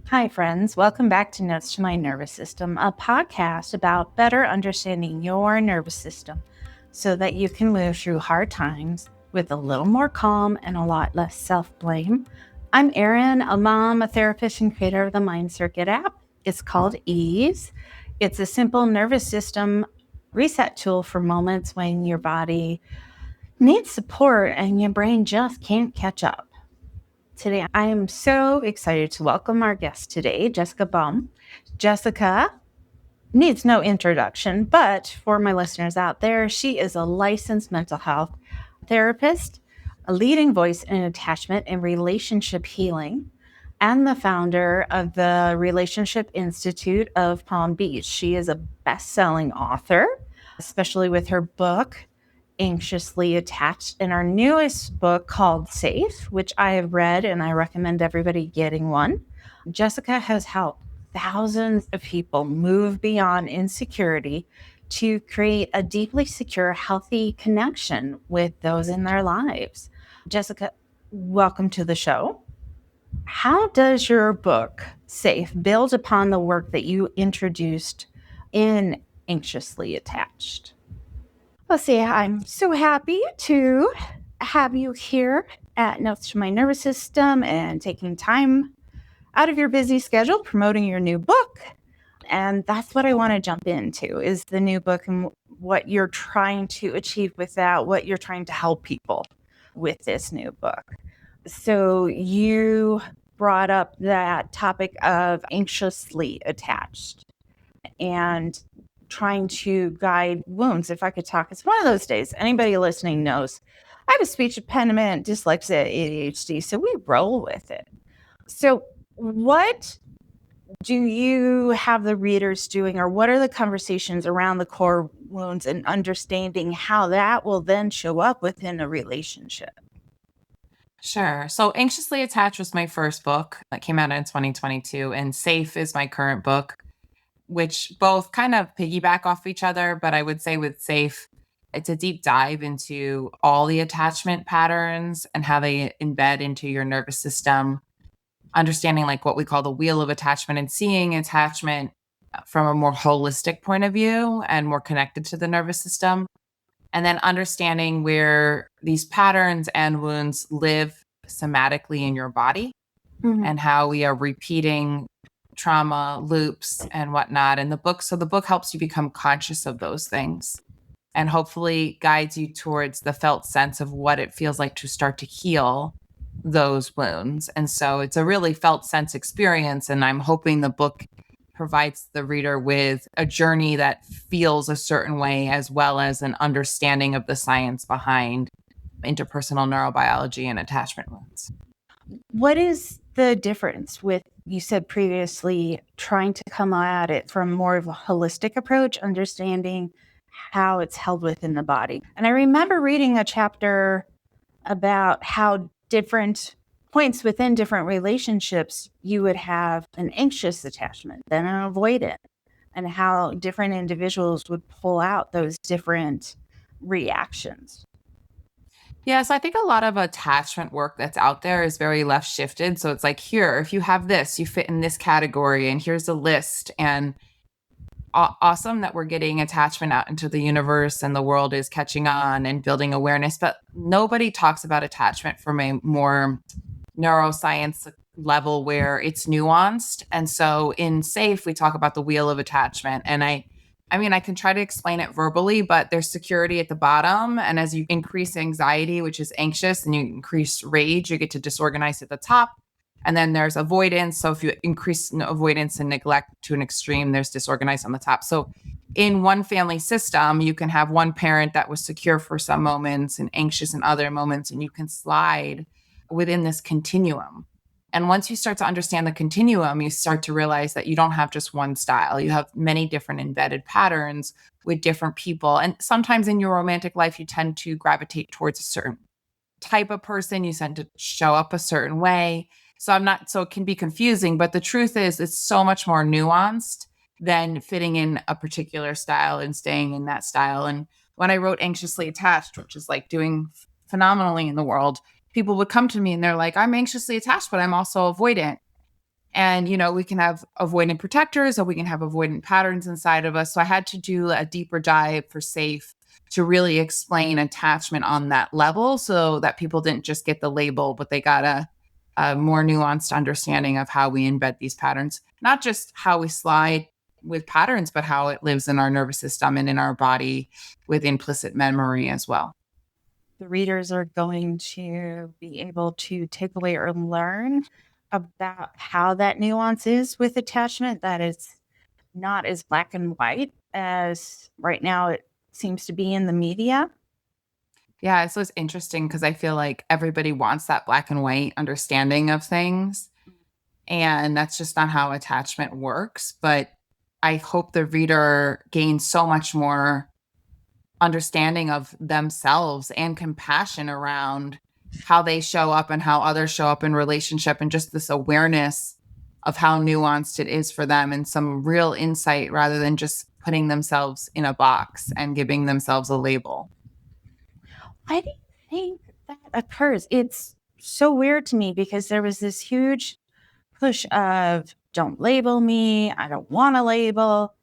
Hi, friends. Welcome back to Notes to My Nervous System, a podcast about better understanding your nervous system so that you can move through hard times with a little more calm and a lot less self-blame. I'm Erin, a mom, a therapist, and creator of the Mind Circuit app. It's called Ease. It's a simple nervous system reset tool for moments when your body needs support and your brain just can't catch up. Today, I am so excited to welcome our guest today, Jessica Baum. Jessica needs no introduction, but for my listeners out there, she is a licensed mental health therapist, a leading voice in attachment and relationship healing, and the founder of the Relationship Institute of Palm Beach. She is a best-selling author, especially with her book, Anxiously Attached, and our newest book called Safe, which I have read and I recommend everybody getting one. Jessica has helped thousands of people move beyond insecurity to create a deeply secure, healthy connection with those in their lives. Jessica, welcome to the show. How does your book, Safe, build upon the work that you introduced in Anxiously Attached? Well, see, I'm so happy to have you here at Notes to My Nervous System and taking time out of your busy schedule promoting your new book. And that's what I want to jump into is the new book and what you're trying to achieve with that, what you're trying to help people with this new book. So you brought up that topic of anxiously attached and trying to guide wounds. If I could talk, it's one of those days. Anybody listening knows I have a speech impediment, dyslexia, ADHD, so we roll with it. So what do you have the readers doing, or what are the conversations around the core wounds and understanding how that will then show up within a relationship? Sure. So Anxiously Attached was my first book that came out in 2022, and Safe is my current book, which both kind of piggyback off each other. But I would say with Safe, it's a deep dive into all the attachment patterns and how they embed into your nervous system, understanding like what we call the wheel of attachment and seeing attachment from a more holistic point of view and more connected to the nervous system. And then understanding where these patterns and wounds live somatically in your body and how we are repeating trauma loops and whatnot. And the book helps you become conscious of those things and hopefully guides you towards the felt sense of what it feels like to start to heal those wounds. And so it's a really felt sense experience. And I'm hoping the book provides the reader with a journey that feels a certain way, as well as an understanding of the science behind interpersonal neurobiology and attachment wounds. What is the difference with, you said previously, trying to come at it from more of a holistic approach, understanding how it's held within the body? And I remember reading a chapter about how different points within different relationships, you would have an anxious attachment, then an avoidant, and how different individuals would pull out those different reactions. Yes, I think a lot of attachment work that's out there is very left shifted. So it's like, here, if you have this, you fit in this category, and here's a list. And awesome that we're getting attachment out into the universe and the world is catching on and building awareness. But nobody talks about attachment from a more neuroscience level where it's nuanced. And so in Safe, we talk about the wheel of attachment. And I mean, I can try to explain it verbally, but there's security at the bottom. And as you increase anxiety, which is anxious, and you increase rage, you get to disorganize at the top. And then there's avoidance. So if you increase avoidance and neglect to an extreme, there's disorganized on the top. So in one family system, you can have one parent that was secure for some moments and anxious in other moments, and you can slide within this continuum. And once you start to understand the continuum, you start to realize that you don't have just one style. You have many different embedded patterns with different people. And sometimes in your romantic life, you tend to gravitate towards a certain type of person. You tend to show up a certain way. So it can be confusing, but the truth is it's so much more nuanced than fitting in a particular style and staying in that style. And when I wrote Anxiously Attached, which is like doing phenomenally in the world, people would come to me and they're like, I'm anxiously attached, but I'm also avoidant. And, we can have avoidant protectors or we can have avoidant patterns inside of us. So I had to do a deeper dive for SAFE to really explain attachment on that level so that people didn't just get the label, but they got a more nuanced understanding of how we embed these patterns, not just how we slide with patterns, but how it lives in our nervous system and in our body with implicit memory as well. The readers are going to be able to take away or learn about how that nuance is with attachment, that it's not as black and white as right now it seems to be in the media. Yeah, so it's interesting because I feel like everybody wants that black and white understanding of things. And that's just not how attachment works. But I hope the reader gains so much more understanding of themselves and compassion around how they show up and how others show up in relationship, and just this awareness of how nuanced it is for them, and some real insight rather than just putting themselves in a box and giving themselves a label. I didn't think that occurs. It's so weird to me because there was this huge push of don't label me, I don't want to label.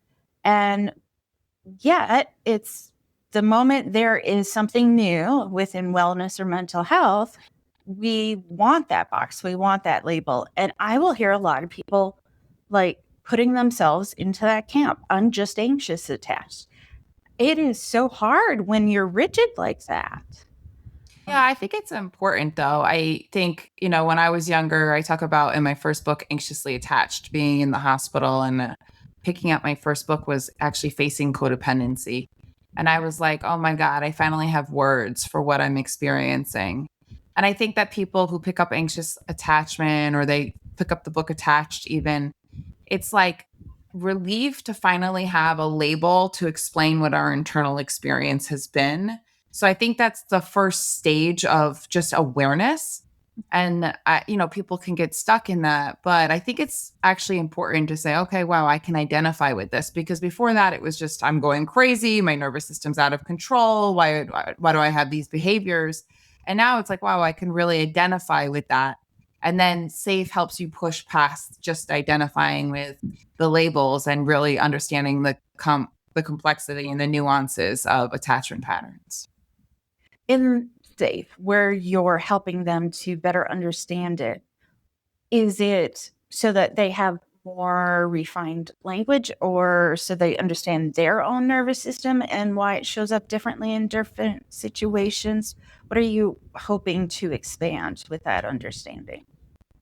And yet, it's the moment there is something new within wellness or mental health, we want that box, we want that label. And I will hear a lot of people like putting themselves into that camp. I'm just anxious attached. It is so hard when you're rigid like that. Yeah, I think it's important though. I think, when I was younger, I talk about in my first book, Anxiously Attached, being in the hospital, and picking up my first book was actually facing codependency. And I was like, oh my God, I finally have words for what I'm experiencing. And I think that people who pick up Anxious Attachment, or they pick up the book Attached, even, it's like relief to finally have a label to explain what our internal experience has been. So I think that's the first stage of just awareness. And people can get stuck in that, but I think it's actually important to say, okay, wow, I can identify with this, because before that it was just, I'm going crazy, my nervous system's out of control. Why do I have these behaviors? And now it's like, wow, I can really identify with that. And then SAFE helps you push past just identifying with the labels and really understanding the complexity and the nuances of attachment patterns. In SAFE, where you're helping them to better understand it, is it so that they have more refined language, or so they understand their own nervous system and why it shows up differently in different situations? What are you hoping to expand with that understanding?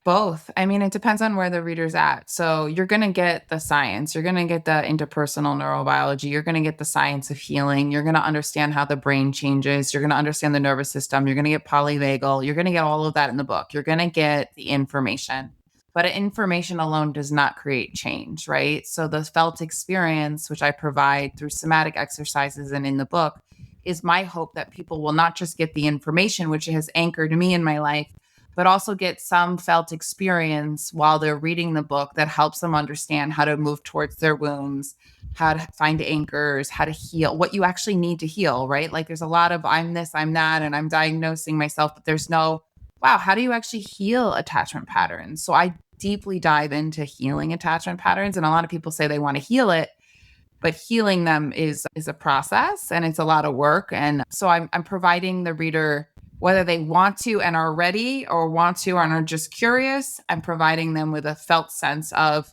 Both. I mean, it depends on where the reader's at. So you're going to get the science, you're going to get the interpersonal neurobiology, you're going to get the science of healing, you're going to understand how the brain changes, you're going to understand the nervous system, you're going to get polyvagal, you're going to get all of that in the book. You're going to get the information. But information alone does not create change, right? So the felt experience, which I provide through somatic exercises and in the book, is my hope that people will not just get the information, which has anchored me in my life, but also get some felt experience while they're reading the book that helps them understand how to move towards their wounds, how to find anchors, how to heal, what you actually need to heal, right? Like there's a lot of I'm this, I'm that, and I'm diagnosing myself, but there's no, wow, how do you actually heal attachment patterns? So I deeply dive into healing attachment patterns. And a lot of people say they want to heal it, but healing them is a process and it's a lot of work. And so I'm providing the reader, whether they want to and are ready, or want to and are just curious, I'm providing them with a felt sense of,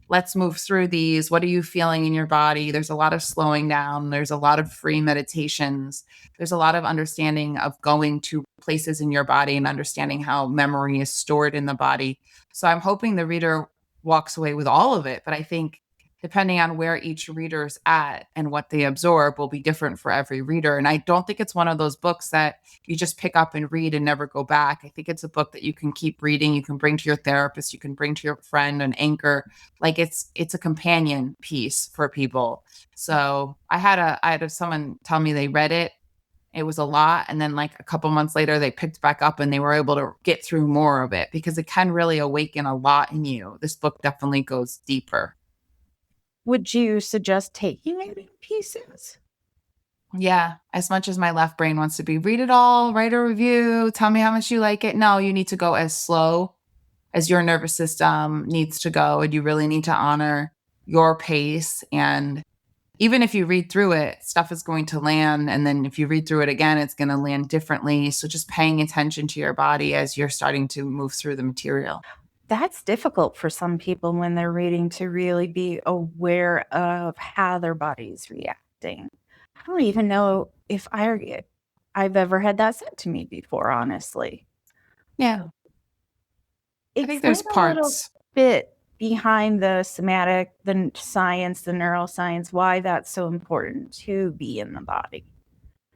let's move through these. What are you feeling in your body? There's a lot of slowing down. There's a lot of free meditations. There's a lot of understanding of going to places in your body and understanding how memory is stored in the body. So I'm hoping the reader walks away with all of it. But I think depending on where each reader's at and what they absorb will be different for every reader. And I don't think it's one of those books that you just pick up and read and never go back. I think it's a book that you can keep reading, you can bring to your therapist, you can bring to your friend, an anchor. Like it's a companion piece for people. So I had someone tell me they read it. It was a lot. And then like a couple months later, they picked back up and they were able to get through more of it, because it can really awaken a lot in you. This book definitely goes deeper. Would you suggest taking it in pieces? Yeah, as much as my left brain wants to be, read it all, write a review, tell me how much you like it. No, you need to go as slow as your nervous system needs to go, and you really need to honor your pace. And even if you read through it, stuff is going to land. And then if you read through it again, it's going to land differently. So just paying attention to your body as you're starting to move through the material. That's difficult for some people when they're reading, to really be aware of how their body's reacting. I don't even know if I've ever had that said to me before, honestly. Yeah. I think Explain there's a little parts. bit behind the somatic, the science, the neuroscience, why that's so important to be in the body.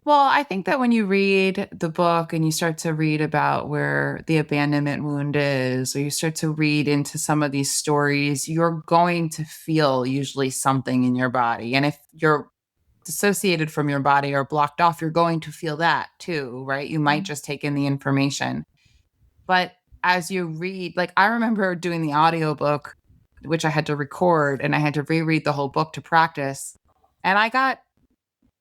Well, I think that when you read the book and you start to read about where the abandonment wound is, or you start to read into some of these stories, you're going to feel usually something in your body. And if you're dissociated from your body or blocked off, you're going to feel that too, right? You might just take in the information. But as you read, like I remember doing the audiobook, which I had to record and I had to reread the whole book to practice. And I got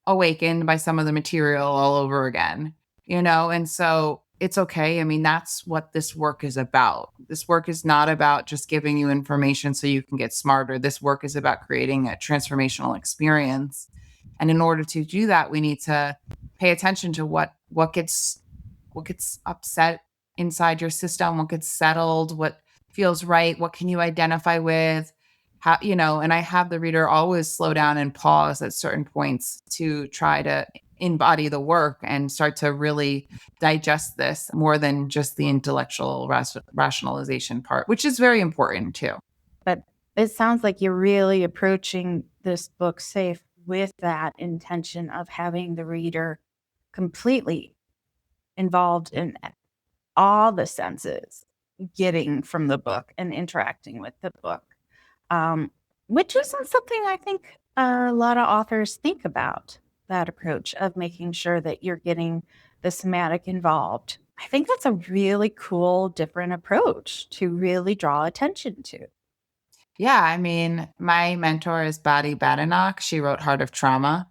awakened by some of the material all over again, you know? And so it's okay. I mean, that's what this work is about. This work is not about just giving you information so you can get smarter. This work is about creating a transformational experience. And in order to do that, we need to pay attention to what gets upset inside your system, what gets settled, what feels right, what can you identify with, how, and I have the reader always slow down and pause at certain points to try to embody the work and start to really digest this more than just the intellectual rationalization part, which is very important too. But it sounds like you're really approaching this book safe with that intention of having the reader completely involved in all the senses, getting from the book and interacting with the book, which isn't something I think a lot of authors think about, that approach of making sure that you're getting the somatic involved. I think that's a really cool, different approach to really draw attention to. Yeah, I mean, my mentor is Bonnie Badenoch. She wrote Heart of Trauma.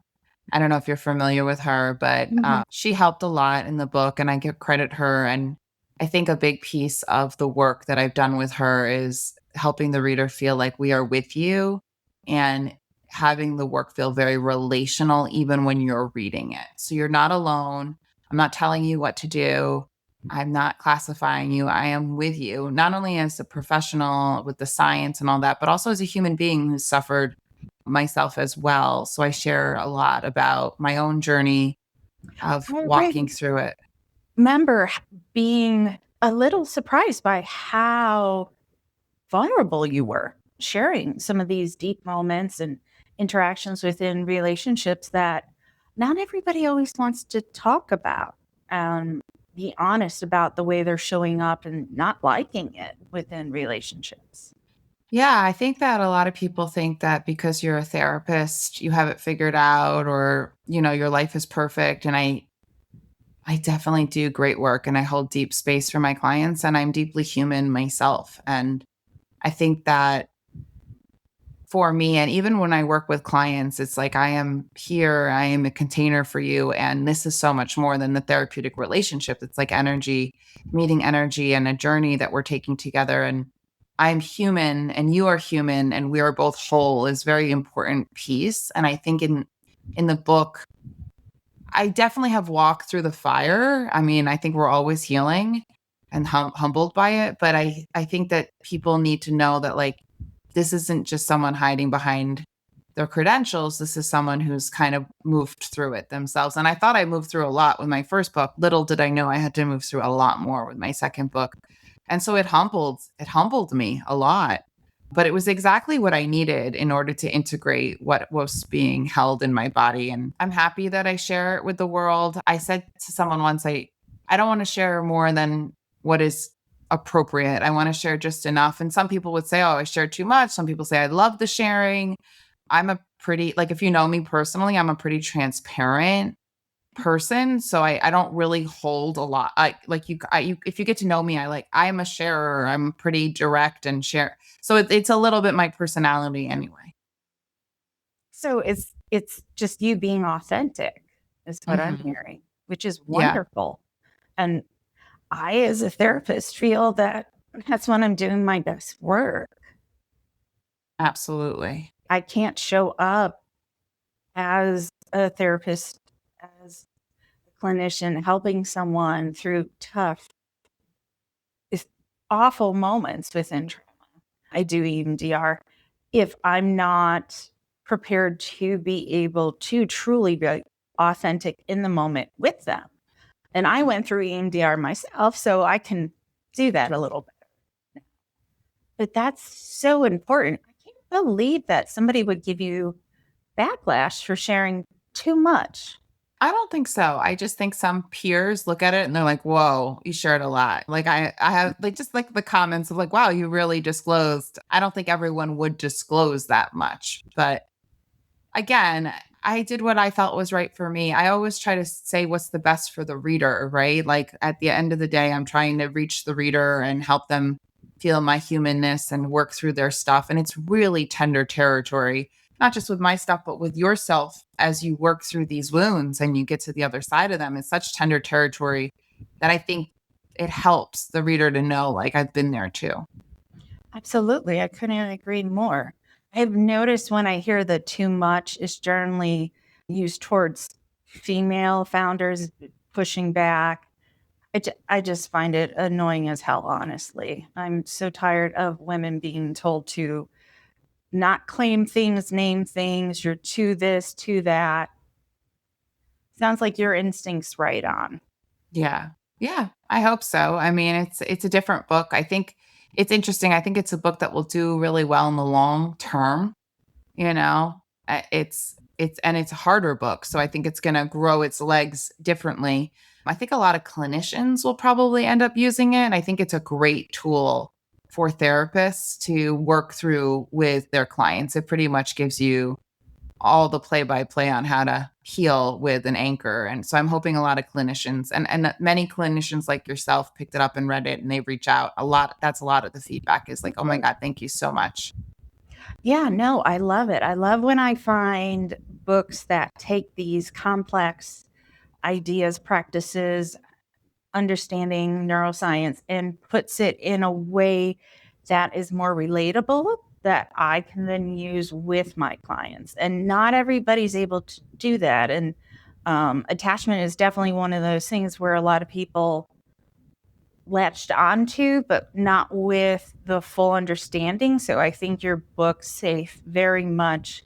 I don't know if you're familiar with her, but Mhm. she helped a lot in the book, and I give credit her. And I think a big piece of the work that I've done with her is helping the reader feel like we are with you and having the work feel very relational, even when you're reading it. So you're not alone. I'm not telling you what to do. I'm not classifying you. I am with you, not only as a professional with the science and all that, but also as a human being who's suffered myself as well. So I share a lot about my own journey of I walking through it. remember being a little surprised by how vulnerable you were, sharing some of these deep moments and interactions within relationships that not everybody always wants to talk about. Be honest about the way they're showing up and not liking it within relationships. Yeah, I think that a lot of people think that because you're a therapist, you have it figured out, or, your life is perfect. And I definitely do great work and I hold deep space for my clients, and I'm deeply human myself. And I think that for me, and even when I work with clients, it's like I am here, I am a container for you. And this is so much more than the therapeutic relationship. It's like energy, meeting energy, and a journey that we're taking together. And I'm human and you are human and we are both whole is very important piece. And I think in the book, I definitely have walked through the fire. I mean, I think we're always healing and humbled by it. But I think that people need to know that, like, this isn't just someone hiding behind their credentials. This is someone who's kind of moved through it themselves. And I thought I moved through a lot with my first book. Little did I know I had to move through a lot more with my second book. And so it humbled me a lot. But it was exactly what I needed in order to integrate what was being held in my body. And I'm happy that I share it with the world. I said to someone once, I don't want to share more than what is appropriate. I want to share just enough. And some people would say, oh, I share too much. Some people say, I love the sharing. I'm a pretty, like, if you know me personally, I'm a pretty transparent person. So I don't really hold a lot. If you get to know me, I am a sharer. I'm pretty direct and share. So it's a little bit my personality anyway. So it's just you being authentic is what I'm Hmm. hearing, which is Yeah. wonderful. And I, as a therapist, feel that That's when I'm doing my best work. Absolutely. I can't show up as a therapist, as a clinician, helping someone through tough, is awful moments within trauma. I do EMDR if I'm not prepared to be able to truly be authentic in the moment with them. And I went through EMDR myself, so I can do that a little bit. But that's so important. I can't believe that somebody would give you backlash for sharing too much. I don't think so. I just think some peers look at it and they're like, "Whoa, you shared a lot." Like I have like just like the comments of like, "Wow, you really disclosed." I don't think everyone would disclose that much. But again, I did what I felt was right for me. I always try to say what's the best for the reader, right? Like at the end of the day, I'm trying to reach the reader and help them feel my humanness and work through their stuff. And it's really tender territory, not just with my stuff, but with yourself as you work through these wounds and you get to the other side of them. It's such tender territory that I think it helps the reader to know, like, I've been there too. Absolutely. I couldn't agree more. I've noticed when I hear the too much is generally used towards female founders pushing back. I just find it annoying as hell, honestly. I'm so tired of women being told to not claim things, name things. You're to this, to that. Sounds like your instinct's right on. Yeah. Yeah, I hope so. I mean, it's a different book. I think it's interesting. I think it's a book that will do really well in the long term, you know. It's a harder book, so I think it's going to grow its legs differently. I think a lot of clinicians will probably end up using it, and I think it's a great tool for therapists to work through with their clients. It pretty much gives you all the play by play on how to heal with an anchor. And so I'm hoping a lot of clinicians and many clinicians like yourself picked it up and read it and they reach out a lot. That's a lot of the feedback is like, oh my God, thank you so much. Yeah, no, I love it. I love when I find books that take these complex ideas, practices, understanding neuroscience, and puts it in a way that is more relatable that I can then use with my clients. And not everybody's able to do that. And attachment is definitely one of those things where a lot of people latched onto, but not with the full understanding. So I think your book, Safe, very much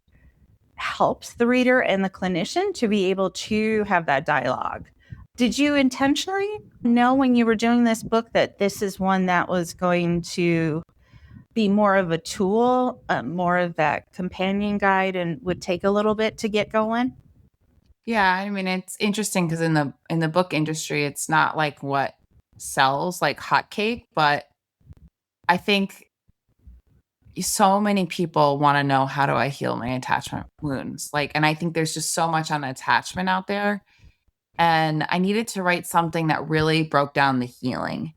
helps the reader and the clinician to be able to have that dialogue. Did you intentionally know when you were doing this book that this is one that was going to be more of a tool, more of that companion guide, and would take a little bit to get going? Yeah, I mean it's interesting because in the book industry, it's not like what sells like hotcake, but I think so many people want to know how do I heal my attachment wounds? Like, and I think there's just so much on attachment out there. And I needed to write something that really broke down the healing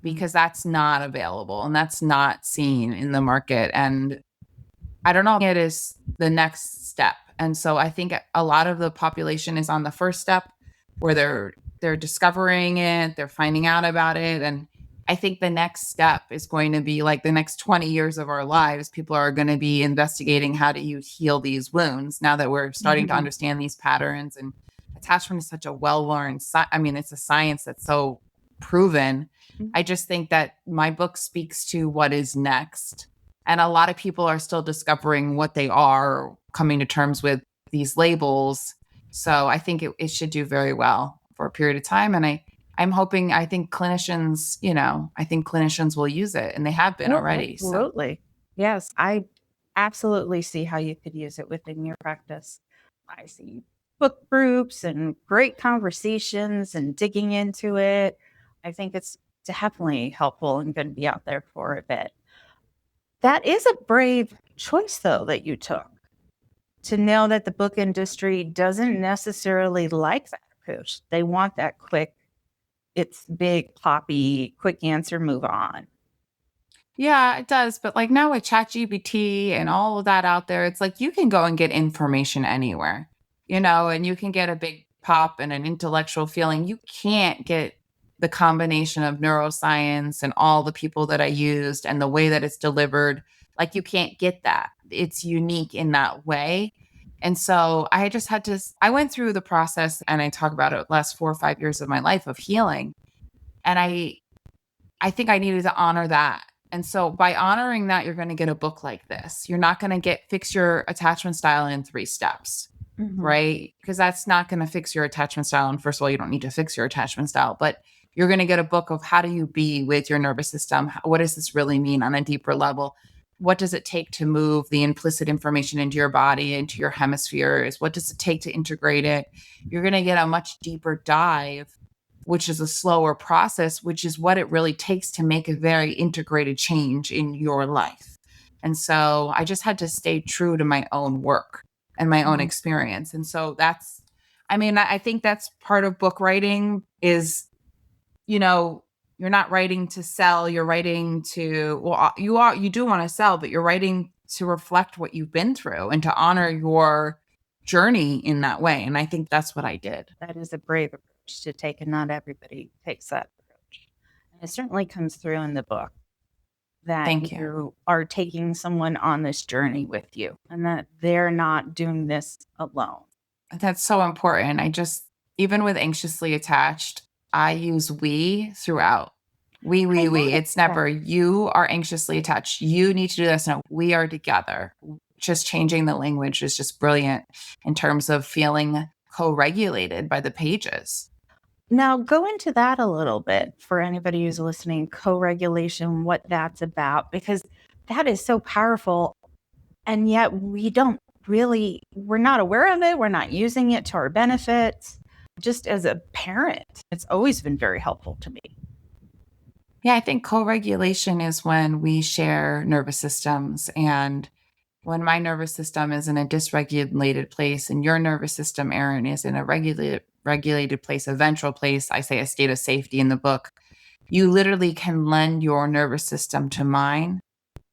because that's not available and that's not seen in the market. And I don't know, it is the next step. And so I think a lot of the population is on the first step where they're discovering it, they're finding out about it. And I think the next step is going to be like the next 20 years of our lives. People are going to be investigating how do you heal these wounds now that we're starting to Mhm. understand these patterns. And attachment is such a well-learned, I mean, it's a science that's so proven. I just think that my book speaks to what is next. And a lot of people are still discovering what they are, coming to terms with these labels. So I think it should do very well for a period of time. And I'm hoping, I think clinicians, you know, I think clinicians will use it and they have been Oh, already. So absolutely. Yes, I absolutely see how you could use it within your practice. I see book groups and great conversations and digging into it. I think it's definitely helpful and going to be out there for a bit. That is a brave choice, though, that you took to know that the book industry doesn't necessarily like that approach. They want that quick, it's big, poppy, quick answer, move on. yeah, it does. But like now with ChatGPT and all of that out there, it's like you can go and get information anywhere, you know, and you can get a big pop and an intellectual feeling. You can't get the combination of neuroscience and all the people that I used and the way that it's delivered, like you can't get that. It's unique in that way. And so I just had to, I went through the process and I talk about it the last 4 or 5 years of my life of healing. And I think I needed to honor that. And so by honoring that, you're going to get a book like this. You're not going to fix your attachment style in 3 steps, right? Because that's not going to fix your attachment style. And first of all, you don't need to fix your attachment style, but you're going to get a book of how do you be with your nervous system? What does this really mean on a deeper level? What does it take to move the implicit information into your body, into your hemispheres? What does it take to integrate it? You're going to get a much deeper dive, which is a slower process, which is what it really takes to make a very integrated change in your life. And so I just had to stay true to my own work and my own experience. And so that's, I mean, I think that's part of book writing is, you're not writing to sell, you're writing to, well, you do want to sell, but you're writing to reflect what you've been through and to honor your journey in that way. And I think that's what I did. That is a brave approach to take, and not everybody takes that approach. And it certainly comes through in the book that Thank you are taking someone on this journey with you and that they're not doing this alone. That's so important. Even with anxiously attached, I use we throughout. We. It's never you are anxiously attached. You need to do this. No, we are together. Just changing the language is just brilliant in terms of feeling co-regulated by the pages. Now, go into that a little bit for anybody who's listening, co-regulation, what that's about, because that is so powerful. And yet we're not aware of it. We're not using it to our benefits. Just as a parent, it's always been very helpful to me. Yeah, I think co-regulation is when we share nervous systems, and when my nervous system is in a dysregulated place and your nervous system, Erin, is in a regulated place, a ventral place, I say a state of safety in the book, you literally can lend your nervous system to mine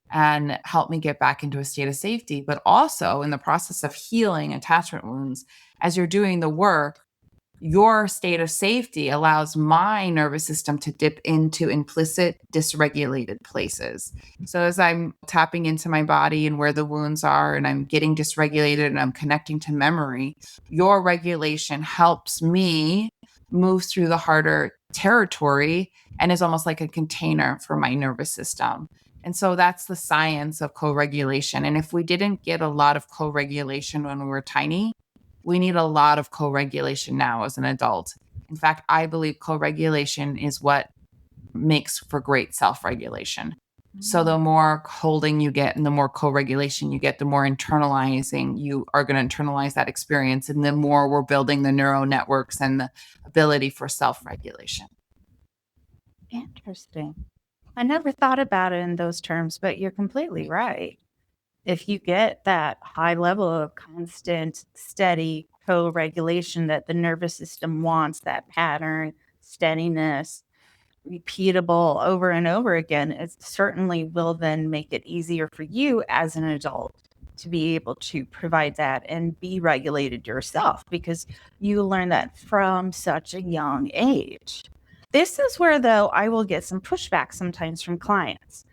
and help me get back into a state of safety. But also in the process of healing attachment wounds, as you're doing the work, your state of safety allows my nervous system to dip into implicit dysregulated places. So as I'm tapping into my body and where the wounds are, and I'm getting dysregulated and I'm connecting to memory, your regulation helps me move through the harder territory and is almost like a container for my nervous system. And so that's the science of co-regulation. And if we didn't get a lot of co-regulation when we were tiny, we need a lot of co-regulation now as an adult. In fact, I believe co-regulation is what makes for great self-regulation. So the more holding you get and the more co-regulation you get, the more internalizing you are going to internalize that experience. And the more we're building the neural networks and the ability for self-regulation. Interesting. I never thought about it in those terms, but you're completely right. If you get that high level of constant, steady co-regulation that the nervous system wants, that pattern, steadiness, repeatable over and over again, it certainly will then make it easier for you as an adult to be able to provide that and be regulated yourself, because you learn that from such a young age. This is where, though, I will get some pushback sometimes from clients.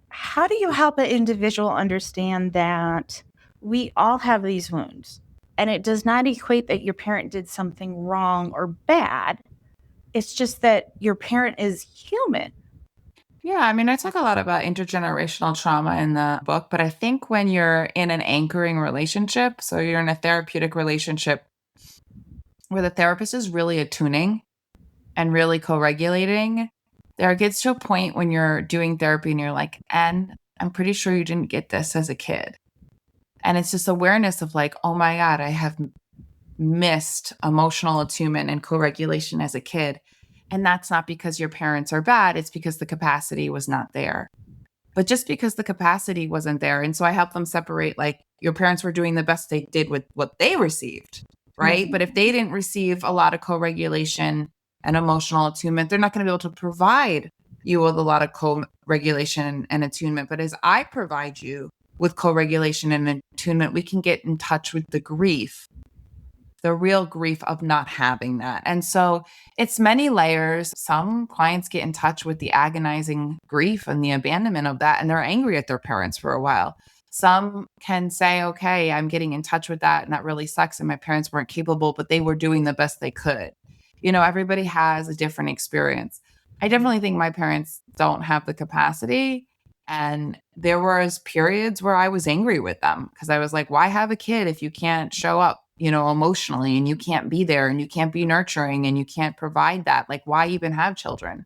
How do you help an individual understand that we all have these wounds, and it does not equate that your parent did something wrong or bad? It's just that your parent is human. Yeah, I mean, I talk a lot about intergenerational trauma in the book, but I think when you're in an anchoring relationship, so you're in a therapeutic relationship where the therapist is really attuning and really co-regulating, there gets to a point when you're doing therapy and you're like, and I'm pretty sure you didn't get this as a kid. And it's just awareness of like, oh my God, I have missed emotional attunement and co-regulation as a kid. And that's not because your parents are bad. It's because the capacity was not there. But just because the capacity wasn't there. And so I help them separate, like, your parents were doing the best they did with what they received, right? But if they didn't receive a lot of co-regulation and emotional attunement, they're not going to be able to provide you with a lot of co-regulation and attunement. But as I provide you with co-regulation and attunement, we can get in touch with the grief the real grief of not having that. And so it's many layers. Some clients get in touch with the agonizing grief and the abandonment of that, and they're angry at their parents for a while. Some can say, okay, I'm getting in touch with that, and that really sucks. And my parents weren't capable, but they were doing the best they could. Everybody has a different experience. I definitely think my parents don't have the capacity. And there was periods where I was angry with them because I was like, why have a kid if you can't show up, emotionally, and you can't be there and you can't be nurturing and you can't provide that? Like, why even have children?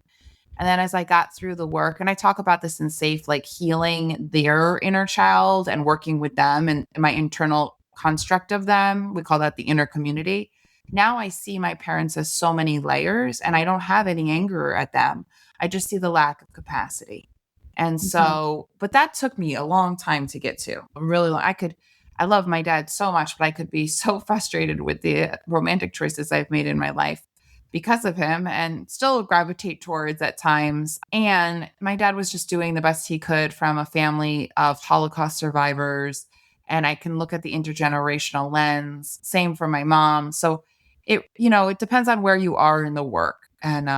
And then as I got through the work, and I talk about this in Safe, like healing their inner child and working with them and my internal construct of them, we call that the inner community. Now I see my parents as so many layers, and I don't have any anger at them. I just see the lack of capacity. And so, but that took me a long time to get to. Really long. I love my dad so much, but I could be so frustrated with the romantic choices I've made in my life because of him, and still gravitate towards at times. And my dad was just doing the best he could from a family of Holocaust survivors. And I can look at the intergenerational lens. Same for my mom. So it depends on where you are in the work. And,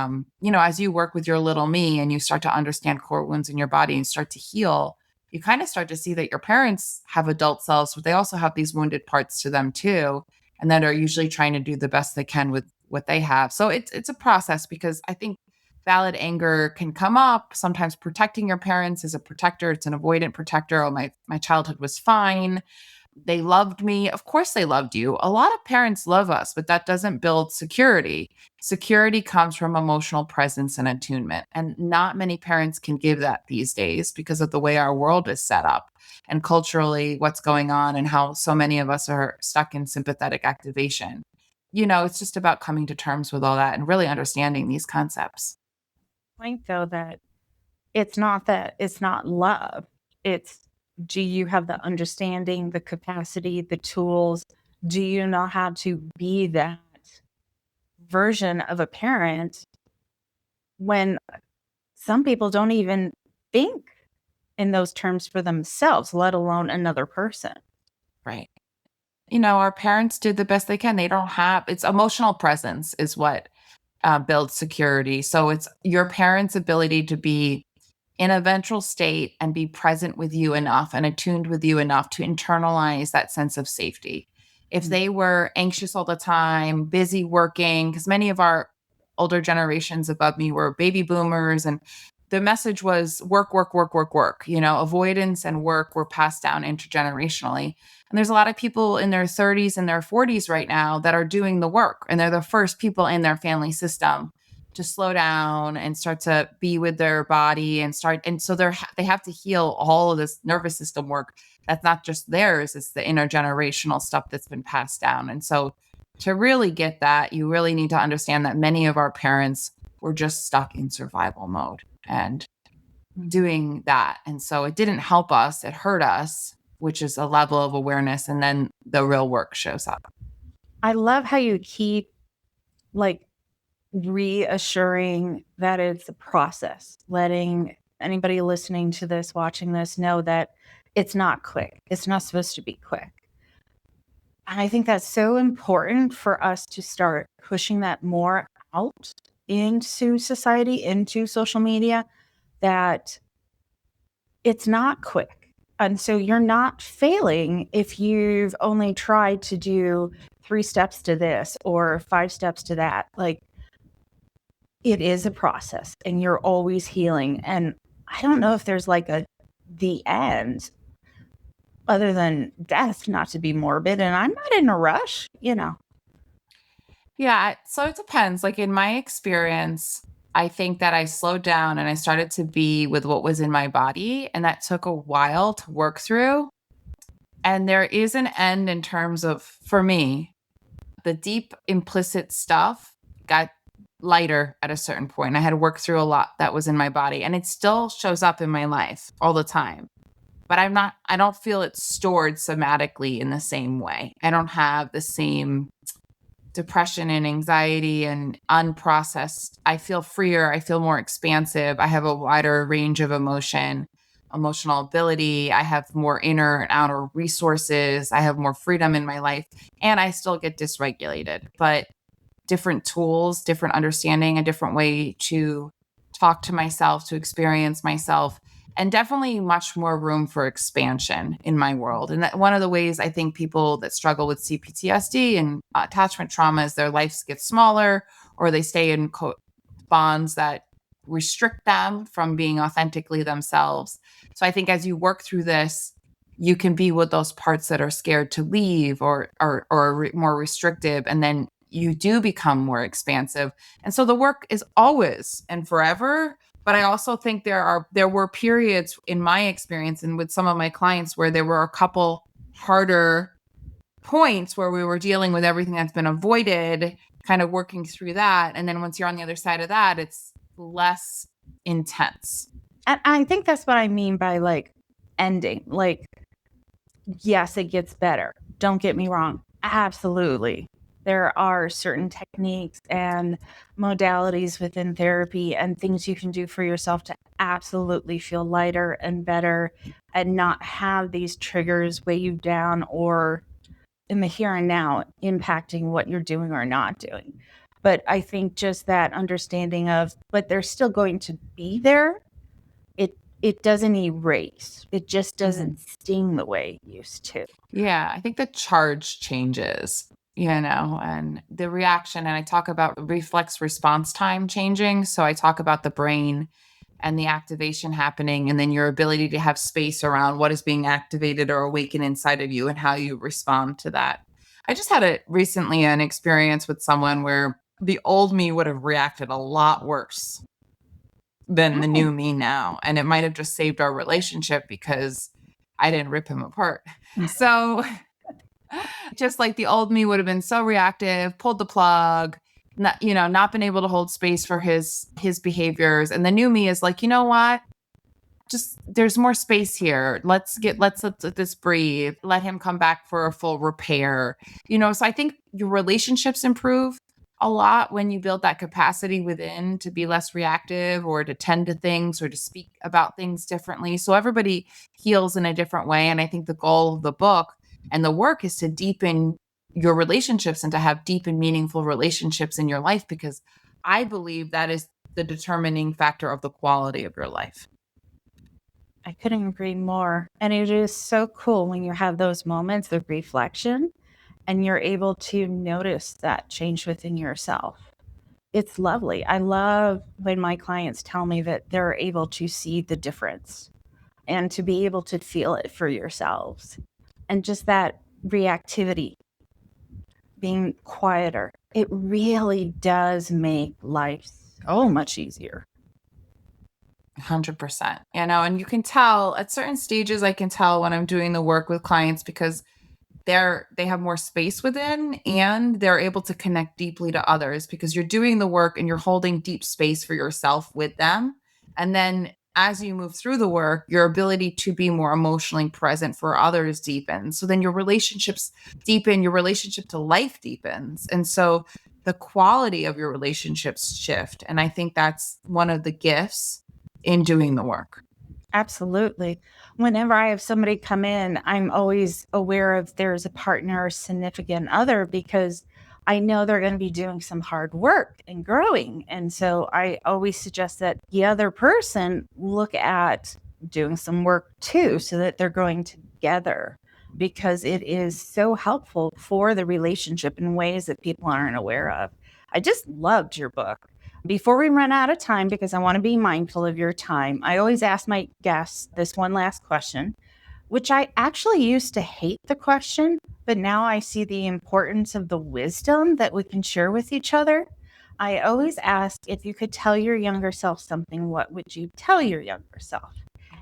as you work with your little me and you start to understand core wounds in your body and start to heal, you kind of start to see that your parents have adult selves, but they also have these wounded parts to them too, and that are usually trying to do the best they can with what they have. So it's a process, because I think valid anger can come up. Sometimes protecting your parents is a protector. It's an avoidant protector. Oh, my childhood was fine. They loved me. Of course they loved you. A lot of parents love us, but that doesn't build security. Security comes from emotional presence and attunement. And not many parents can give that these days because of the way our world is set up and culturally what's going on and how so many of us are stuck in sympathetic activation. It's just about coming to terms with all that and really understanding these concepts. Point though that it's not love. It's, do you have the understanding, the capacity, the tools? Do you know how to be that version of a parent when some people don't even think in those terms for themselves, let alone another person? Right. Our parents did the best they can. They don't have, it's emotional presence is what builds security. So it's your parents' ability to be in a ventral state and be present with you enough and attuned with you enough to internalize that sense of safety. If they were anxious all the time, busy working, because many of our older generations above me were baby boomers, and the message was work, work, work, work, work. Avoidance and work were passed down intergenerationally. And there's a lot of people in their 30s and their 40s right now that are doing the work, and they're the first people in their family system to slow down and start to be with their body and so they have to heal all of this nervous system work that's not just theirs, it's the intergenerational stuff that's been passed down. And so to really get that, you really need to understand that many of our parents were just stuck in survival mode and doing that. And so it didn't help us, it hurt us, which is a level of awareness, and then the real work shows up. I love how you keep like reassuring that it's a process, letting anybody listening to this, watching this, know that it's not quick. It's not supposed to be quick. And I think that's so important for us to start pushing that more out into society, into social media, that it's not quick. And so you're not failing if you've only tried to do 3 steps to this or 5 steps to that. Like, it is a process and you're always healing. And I don't know if there's like the end other than death, not to be morbid. And I'm not in a rush. Yeah, so it depends. Like in my experience, I think that I slowed down and I started to be with what was in my body, and that took a while to work through. And there is an end in terms of, for me, the deep implicit stuff got lighter at a certain point. I had to work through a lot that was in my body, and it still shows up in my life all the time. But I don't feel it stored somatically in the same way. I don't have the same depression and anxiety and unprocessed. I feel freer. I feel more expansive. I have a wider range of emotion. emotional ability. I have more inner and outer resources. I have more freedom in my life, and I still get dysregulated. But different tools, different understanding, a different way to talk to myself, to experience myself, and definitely much more room for expansion in my world. And that one of the ways I think people that struggle with CPTSD and attachment trauma is their lives get smaller, or they stay in bonds that restrict them from being authentically themselves. So I think as you work through this, you can be with those parts that are scared to leave or more restrictive, and then you do become more expansive. And so the work is always and forever. But I also think there were periods in my experience and with some of my clients where there were a couple harder points where we were dealing with everything that's been avoided, kind of working through that. And then once you're on the other side of that, it's less intense. And I think that's what I mean by like ending. Like, yes, it gets better. Don't get me wrong. Absolutely. There are certain techniques and modalities within therapy and things you can do for yourself to absolutely feel lighter and better and not have these triggers weigh you down or in the here and now impacting what you're doing or not doing. But I think just that understanding of, but they're still going to be there. It doesn't erase. It just doesn't sting the way it used to. Yeah, I think the charge changes, and the reaction. And I talk about reflex response time changing. So I talk about the brain and the activation happening, and then your ability to have space around what is being activated or awakened inside of you and how you respond to that. I just had recently an experience with someone where the old me would have reacted a lot worse than the new me now. And it might have just saved our relationship because I didn't rip him apart. So just like the old me would have been so reactive, pulled the plug, not been able to hold space for his behaviors. And the new me is like, you know what? Just there's more space here. Let's let this breathe. Let him come back for a full repair. So I think your relationships improve a lot when you build that capacity within to be less reactive or to tend to things or to speak about things differently. So everybody heals in a different way. And I think the goal of the book and the work is to deepen your relationships and to have deep and meaningful relationships in your life, because I believe that is the determining factor of the quality of your life. I couldn't agree more. And it is so cool when you have those moments of reflection and you're able to notice that change within yourself. It's lovely. I love when my clients tell me that they're able to see the difference and to be able to feel it for yourselves. And just that reactivity, being quieter, it really does make life so much easier. 100%. And you can tell at certain stages, I can tell when I'm doing the work with clients because they have more space within and they're able to connect deeply to others because you're doing the work and you're holding deep space for yourself with them. And then as you move through the work, your ability to be more emotionally present for others deepens. So then your relationships deepen, your relationship to life deepens. And so the quality of your relationships shift. And I think that's one of the gifts in doing the work. Absolutely. Whenever I have somebody come in, I'm always aware of there's a partner or significant other because I know they're going to be doing some hard work and growing. And so I always suggest that the other person look at doing some work too, so that they're growing together, because it is so helpful for the relationship in ways that people aren't aware of. I just loved your book. Before we run out of time, because I want to be mindful of your time, I always ask my guests this one last question, which I actually used to hate the question, but now I see the importance of the wisdom that we can share with each other. I always ask, if you could tell your younger self something, what would you tell your younger self?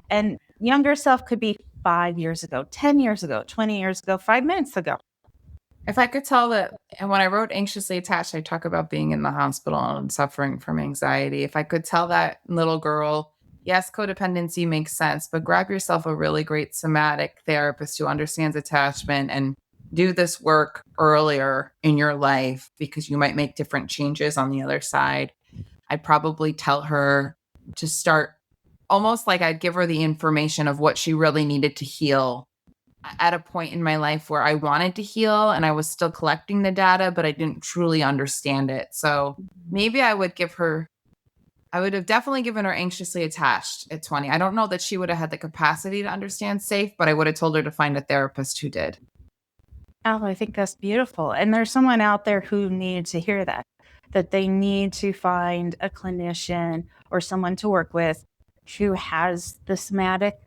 And younger self could be 5 years ago, 10 years ago, 20 years ago, 5 minutes ago. If I could tell that, and when I wrote Anxiously Attached, I talk about being in the hospital and suffering from anxiety. If I could tell that little girl, yes, codependency makes sense, but grab yourself a really great somatic therapist who understands attachment and do this work earlier in your life because you might make different changes on the other side. I'd probably tell her to start almost like I'd give her the information of what she really needed to heal at a point in my life where I wanted to heal and I was still collecting the data, but I didn't truly understand it. So maybe I would have definitely given her anxiously attached at 20. I don't know that she would have had the capacity to understand safe, but I would have told her to find a therapist who did. Oh, I think that's beautiful. And there's someone out there who needs to hear that they need to find a clinician or someone to work with who has the somatic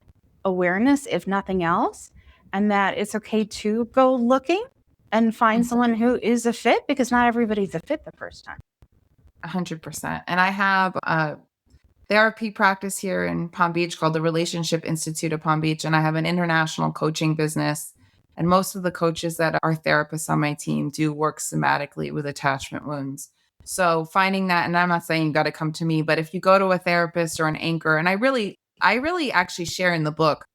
awareness, if nothing else, and that it's okay to go looking and find someone who is a fit, because not everybody's a fit the first time. 100%. And I have a therapy practice here in Palm Beach called the Relationship Institute of Palm Beach. And I have an international coaching business. And most of the coaches that are therapists on my team do work somatically with attachment wounds. So finding that, and I'm not saying you got to come to me, but if you go to a therapist or an anchor, and I really actually share in the book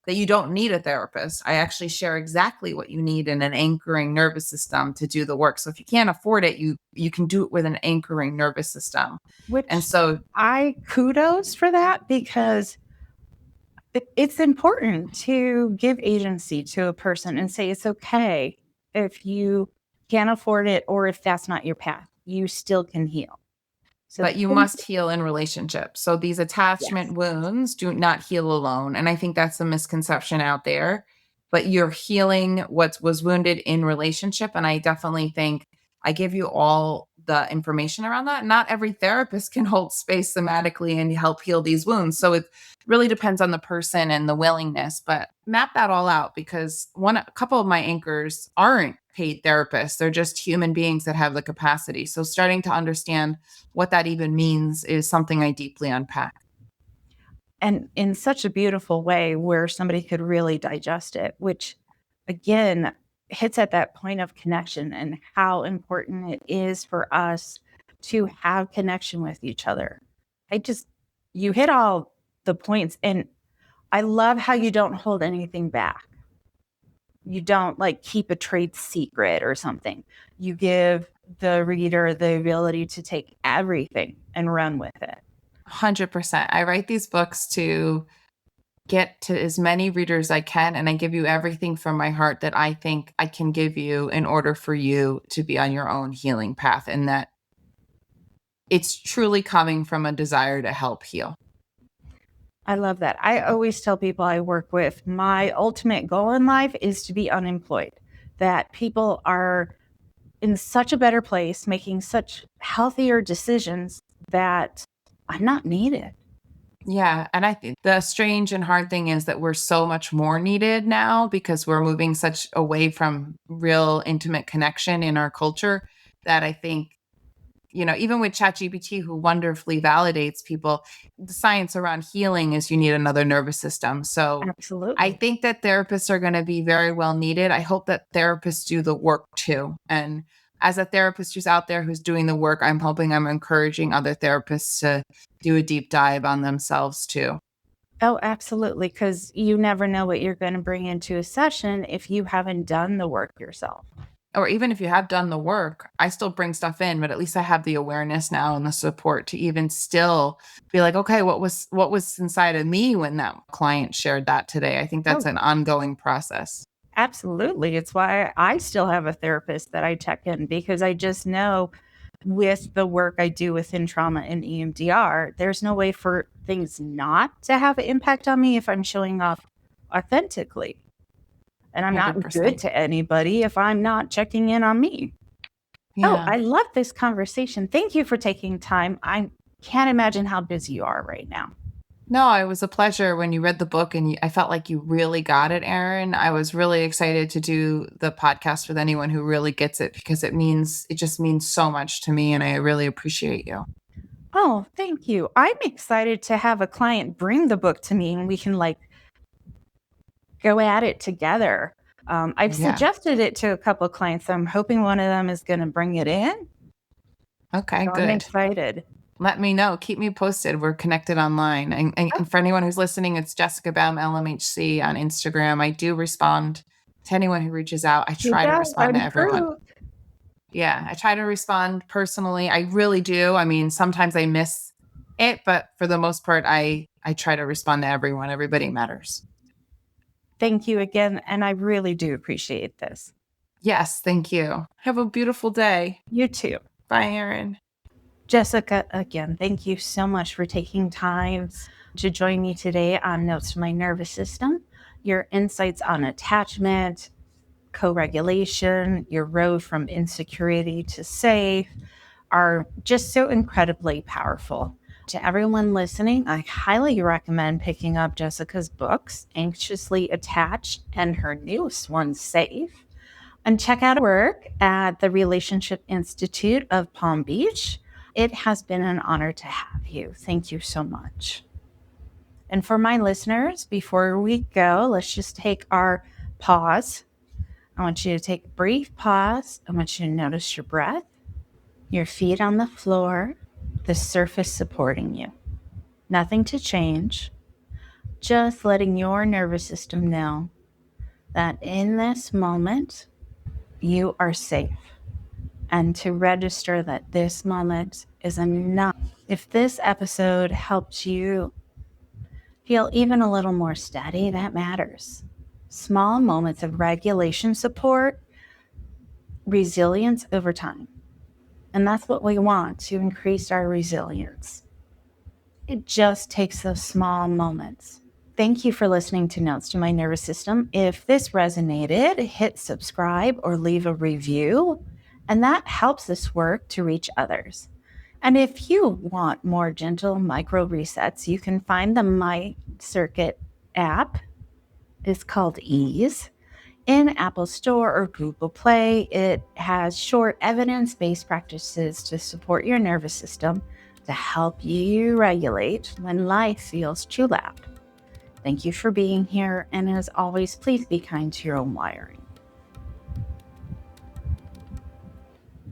that you don't need a therapist. I actually share exactly what you need in an anchoring nervous system to do the work. So if you can't afford it, you can do it with an anchoring nervous system. Which And so I kudos for that, because it's important to give agency to a person and say it's okay if you can't afford it or if that's not your path. You still can heal. So but you must heal in relationship. So these attachment wounds do not heal alone. And I think that's a misconception out there. But you're healing what was wounded in relationship. And I definitely think I give you all the information around that. Not every therapist can hold space somatically and help heal these wounds. So it really depends on the person and the willingness. But map that all out, because a couple of my anchors aren't paid therapists. They're just human beings that have the capacity. So starting to understand what that even means is something I deeply unpack. And in such a beautiful way where somebody could really digest it, which again hits at that point of connection and how important it is for us to have connection with each other. You hit all the points, and I love how you don't hold anything back. You don't like keep a trade secret or something. You give the reader the ability to take everything and run with it. 100%. I write these books to get to as many readers as I can, and I give you everything from my heart that I think I can give you in order for you to be on your own healing path, and that it's truly coming from a desire to help heal. I love that. I always tell people I work with, my ultimate goal in life is to be unemployed, that people are in such a better place, making such healthier decisions, that I'm not needed. Yeah. And I think the strange and hard thing is that we're so much more needed now because we're moving such away from real intimate connection in our culture that I think, even with ChatGPT, who wonderfully validates people, the science around healing is you need another nervous system. So Absolutely. I think that therapists are going to be very well needed. I hope that therapists do the work too. And as a therapist who's out there who's doing the work, I'm encouraging other therapists to do a deep dive on themselves too. Oh, absolutely. Because you never know what you're going to bring into a session if you haven't done the work yourself. Or even if you have done the work, I still bring stuff in, but at least I have the awareness now and the support to even still be like, okay, what was inside of me when that client shared that today? I think that's an ongoing process. Absolutely. It's why I still have a therapist that I check in, because I just know with the work I do within trauma and EMDR, there's no way for things not to have an impact on me if I'm showing up authentically. And I'm not 100%. good to anybody if I'm not checking in on me. Yeah. Oh, I love this conversation. Thank you for taking time. I can't imagine how busy you are right now. No, it was a pleasure when you read the book, and I felt like you really got it, Erin. I was really excited to do the podcast with anyone who really gets it, because it just means so much to me, and I really appreciate you. Oh, thank you. I'm excited to have a client bring the book to me and we can go at it together. I've suggested it to a couple of clients. I'm hoping one of them is going to bring it in. Okay, So good. I'm excited. Let me know. Keep me posted. We're connected online. And for anyone who's listening, it's Jessica Baum, LMHC on Instagram. I do respond to anyone who reaches out. I try to respond to everyone. Yeah, I try to respond personally. I really do. I mean, sometimes I miss it, but for the most part, I try to respond to everyone. Everybody matters. Thank you again. And I really do appreciate this. Yes, thank you. Have a beautiful day. You too. Bye, Erin. Jessica, again, thank you so much for taking time to join me today on Notes to My Nervous System. Your insights on attachment, co-regulation, your road from insecurity to safe are just so incredibly powerful. To everyone listening, I highly recommend picking up Jessica's books, Anxiously Attached and her newest one, Safe. And check out her work at the Relationship Institute of Palm Beach. It has been an honor to have you. Thank you so much. And for my listeners, before we go, let's just take our pause. I want you to take a brief pause. I want you to notice your breath, your feet on the floor, the surface supporting you. Nothing to change, just letting your nervous system know that in this moment, you are safe. And to register that this moment is enough. If this episode helped you feel even a little more steady, that matters. Small moments of regulation support resilience over time. And that's what we want, to increase our resilience. It just takes those small moments. Thank you for listening to Notes to My Nervous System. If this resonated, hit subscribe or leave a review, and that helps this work to reach others. And if you want more gentle micro resets, you can find the My Circuit app. It's called Ease in Apple Store or Google Play. It has short evidence-based practices to support your nervous system to help you regulate when life feels too loud. Thank you for being here. And as always, please be kind to your own wiring.